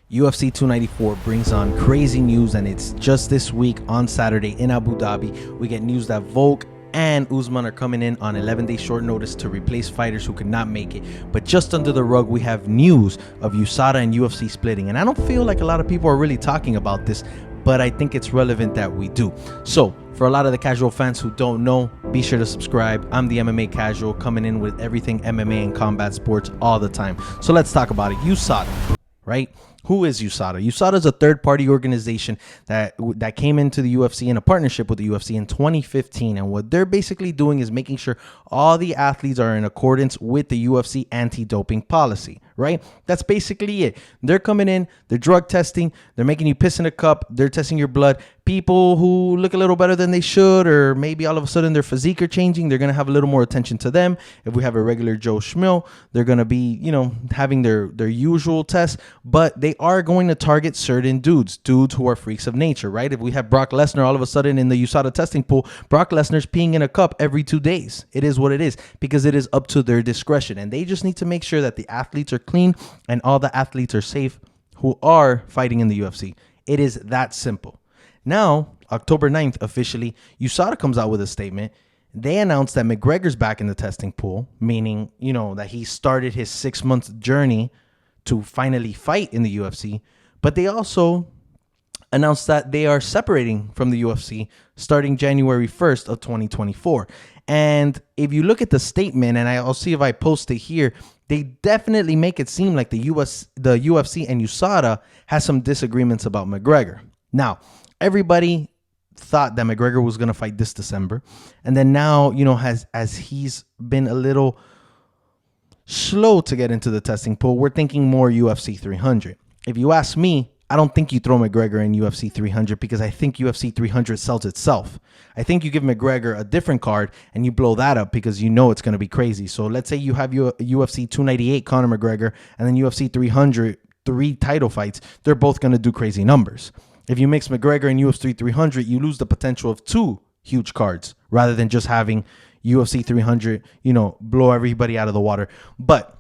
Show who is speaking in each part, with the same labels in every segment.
Speaker 1: UFC 294 brings on crazy news, and it's just this week on Saturday in Abu Dhabi. We get news that Volk and Usman are coming in on 11-day short notice to replace fighters who could not make it. But just under the rug, we have news of USADA and UFC splitting. And I don't feel like a lot of people are really talking about this, but I think it's relevant that we do. So for a lot of the casual fans who don't know, be sure to subscribe. I'm the MMA Casual, coming in with everything MMA and combat sports all the time. So let's talk about it. USADA, right? Who is USADA? USADA is a third-party organization that came into the UFC in a partnership with the UFC in 2015. And what they're basically doing is making sure all the athletes are in accordance with the UFC anti-doping policy, right? That's basically it. They're coming in, they're drug testing, they're making you piss in a cup, they're testing your blood. People who look a little better than they should, or maybe all of a sudden their physique are changing, they're going to have a little more attention to them. If we have a regular Joe Schmo, they're going to be, having their usual tests, but they are going to target certain dudes who are freaks of nature, right? If we have Brock Lesnar all of a sudden in the USADA testing pool, Brock Lesnar's peeing in a cup every 2 days. It is what it is, because it is up to their discretion. And they just need to make sure that the athletes are clean and all the athletes are safe who are fighting in the UFC. It is that simple. Now, October 9th, officially, USADA comes out with a statement. They announced that McGregor's back in the testing pool, meaning, that he started his 6-month journey to finally fight in the UFC. But they also announced that they are separating from the UFC starting January 1st of 2024. And if you look at the statement, and I'll see if I post it here, they definitely make it seem like the UFC and USADA has some disagreements about McGregor. Now, everybody thought that McGregor was going to fight this December. And then now, as he's been a little slow to get into the testing pool, we're thinking more UFC 300. If you ask me, I don't think you throw McGregor in UFC 300, because I think UFC 300 sells itself. I think you give McGregor a different card and you blow that up, because it's going to be crazy. So let's say you have your UFC 298 Conor McGregor and then UFC 300, 3 title fights. They're both going to do crazy numbers. If you mix McGregor and UFC 300, you lose the potential of 2 huge cards rather than just having UFC 300, blow everybody out of the water. But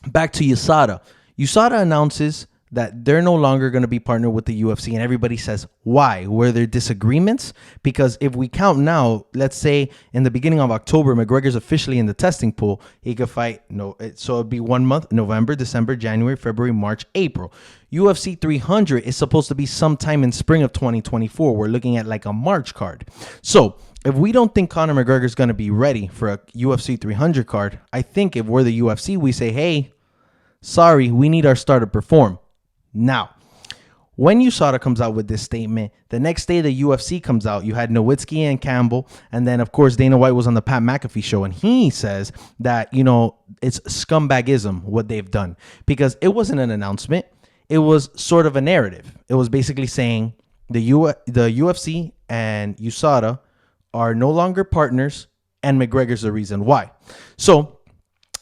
Speaker 1: back to USADA. USADA announces that they're no longer going to be partnered with the UFC, and everybody says, why? Were there disagreements? Because if we count now, let's say in the beginning of October, McGregor's officially in the testing pool. He could fight, so it'd be 1 month, November, December, January, February, March, April. UFC 300 is supposed to be sometime in spring of 2024. We're looking at like a March card. So if we don't think Conor McGregor is going to be ready for a UFC 300 card, I think if we're the UFC, we say, hey, sorry, we need our star to perform. Now, when USADA comes out with this statement, the next day the UFC comes out. You had Nowitzki and Campbell, and then, of course, Dana White was on the Pat McAfee show, and he says that, it's scumbagism what they've done, because it wasn't an announcement. It was sort of a narrative. It was basically saying the UFC and USADA are no longer partners, and McGregor's the reason why. So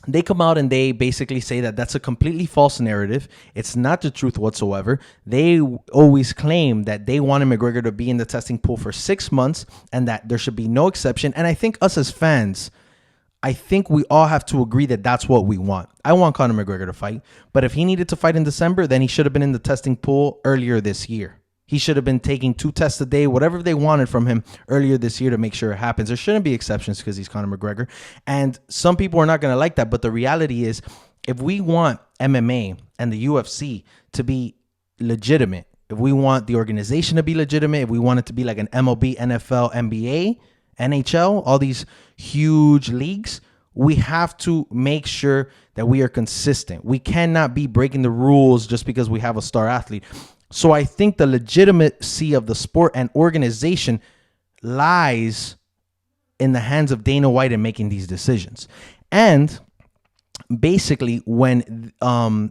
Speaker 1: they come out and they basically say that that's a completely false narrative. It's not the truth whatsoever. They always claim that they wanted McGregor to be in the testing pool for 6 months and that there should be no exception. And I think us as fans, I think we all have to agree that that's what we want. I want Conor McGregor to fight. But if he needed to fight in December, then he should have been in the testing pool earlier this year. He should have been taking 2 tests a day, whatever they wanted from him earlier this year to make sure it happens. There shouldn't be exceptions because he's Conor McGregor. And some people are not going to like that. But the reality is, if we want MMA and the UFC to be legitimate, if we want the organization to be legitimate, if we want it to be like an MLB, NFL, NBA, NHL, all these huge leagues, we have to make sure that we are consistent. We cannot be breaking the rules just because we have a star athlete. So I think the legitimacy of the sport and organization lies in the hands of Dana White in making these decisions. And basically, when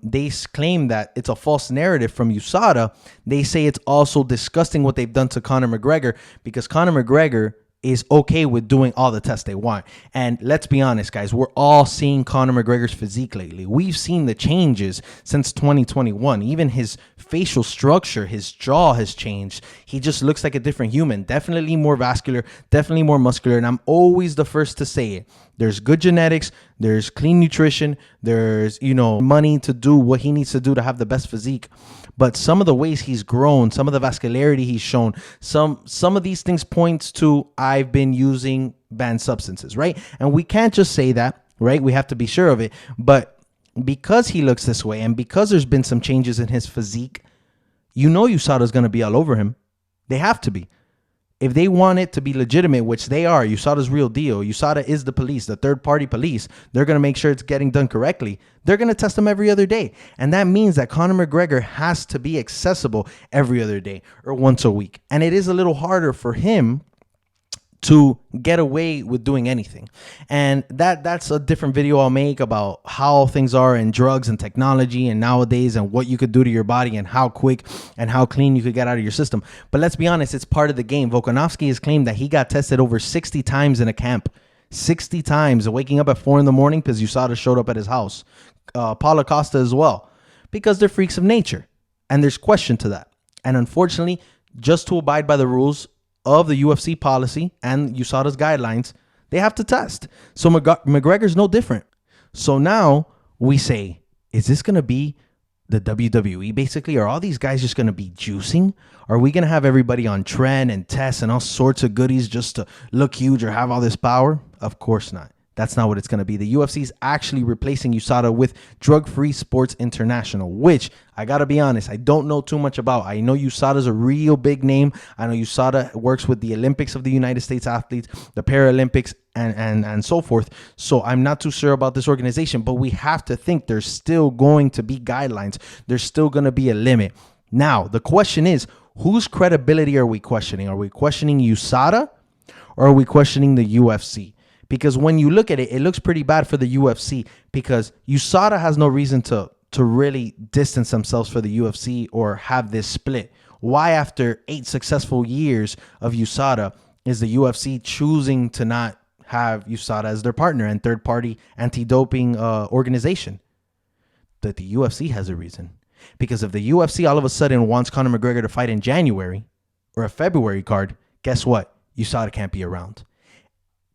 Speaker 1: they claim that it's a false narrative from USADA, they say it's also disgusting what they've done to Conor McGregor, because Conor McGregor is okay with doing all the tests they want. And let's be honest, guys, we're all seeing Conor McGregor's physique lately. We've seen the changes since 2021. Even his facial structure, his jaw has changed. He just looks like a different human. Definitely more vascular, definitely more muscular. And I'm always the first to say it. There's good genetics, there's clean nutrition, there's, money to do what he needs to do to have the best physique. But some of the ways he's grown, some of the vascularity he's shown, some of these things points to I've been using banned substances, right? And we can't just say that, right? We have to be sure of it. But because he looks this way and because there's been some changes in his physique, USADA's going to be all over him. They have to be. If they want it to be legitimate, which they are, USADA's real deal. USADA is the police, the third-party police. They're going to make sure it's getting done correctly. They're going to test him every other day. And that means that Conor McGregor has to be accessible every other day or once a week. And it is a little harder for him to get away with doing anything. And that's a different video I'll make about how things are in drugs and technology and nowadays and what you could do to your body and how quick and how clean you could get out of your system. But let's be honest, it's part of the game. Volkanovski has claimed that he got tested over 60 times in a camp. 60 times, waking up at 4 a.m. because USADA showed up at his house. Paulo Costa as well, because they're freaks of nature. And there's question to that. And unfortunately, just to abide by the rules of the UFC policy and USADA's guidelines, they have to test. So McGregor's no different. So now we say, is this going to be the WWE basically? Are all these guys just going to be juicing? Are we going to have everybody on trend and test and all sorts of goodies just to look huge or have all this power? Of course not. That's not what it's going to be. The UFC is actually replacing USADA with Drug Free Sports International, which I got to be honest, I don't know too much about. I know USADA is a real big name. I know USADA works with the Olympics of the United States athletes, the Paralympics, and so forth. So I'm not too sure about this organization, but we have to think there's still going to be guidelines. There's still going to be a limit. Now, the question is, whose credibility are we questioning? Are we questioning USADA or are we questioning the UFC? Because when you look at it, it looks pretty bad for the UFC because USADA has no reason to really distance themselves for the UFC or have this split. Why, after 8 successful years of USADA, is the UFC choosing to not have USADA as their partner and third-party anti-doping organization? That the UFC has a reason. Because if the UFC all of a sudden wants Conor McGregor to fight in January or a February card, guess what? USADA can't be around.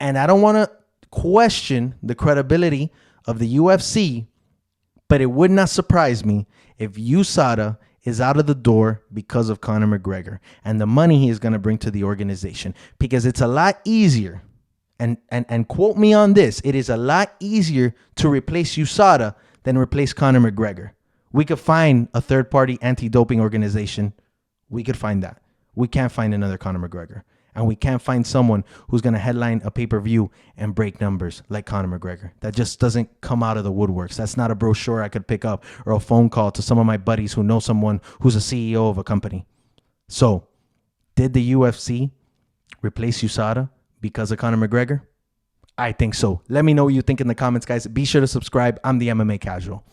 Speaker 1: And I don't want to question the credibility of the UFC, but it would not surprise me if USADA is out of the door because of Conor McGregor and the money he is going to bring to the organization. Because it's a lot easier, and quote me on this, it is a lot easier to replace USADA than replace Conor McGregor. We could find a third-party anti-doping organization. We could find that. We can't find another Conor McGregor. And we can't find someone who's going to headline a pay-per-view and break numbers like Conor McGregor. That just doesn't come out of the woodworks. That's not a brochure I could pick up or a phone call to some of my buddies who know someone who's a CEO of a company. So, did the UFC replace USADA because of Conor McGregor? I think so. Let me know what you think in the comments, guys. Be sure to subscribe. I'm the MMA Casual.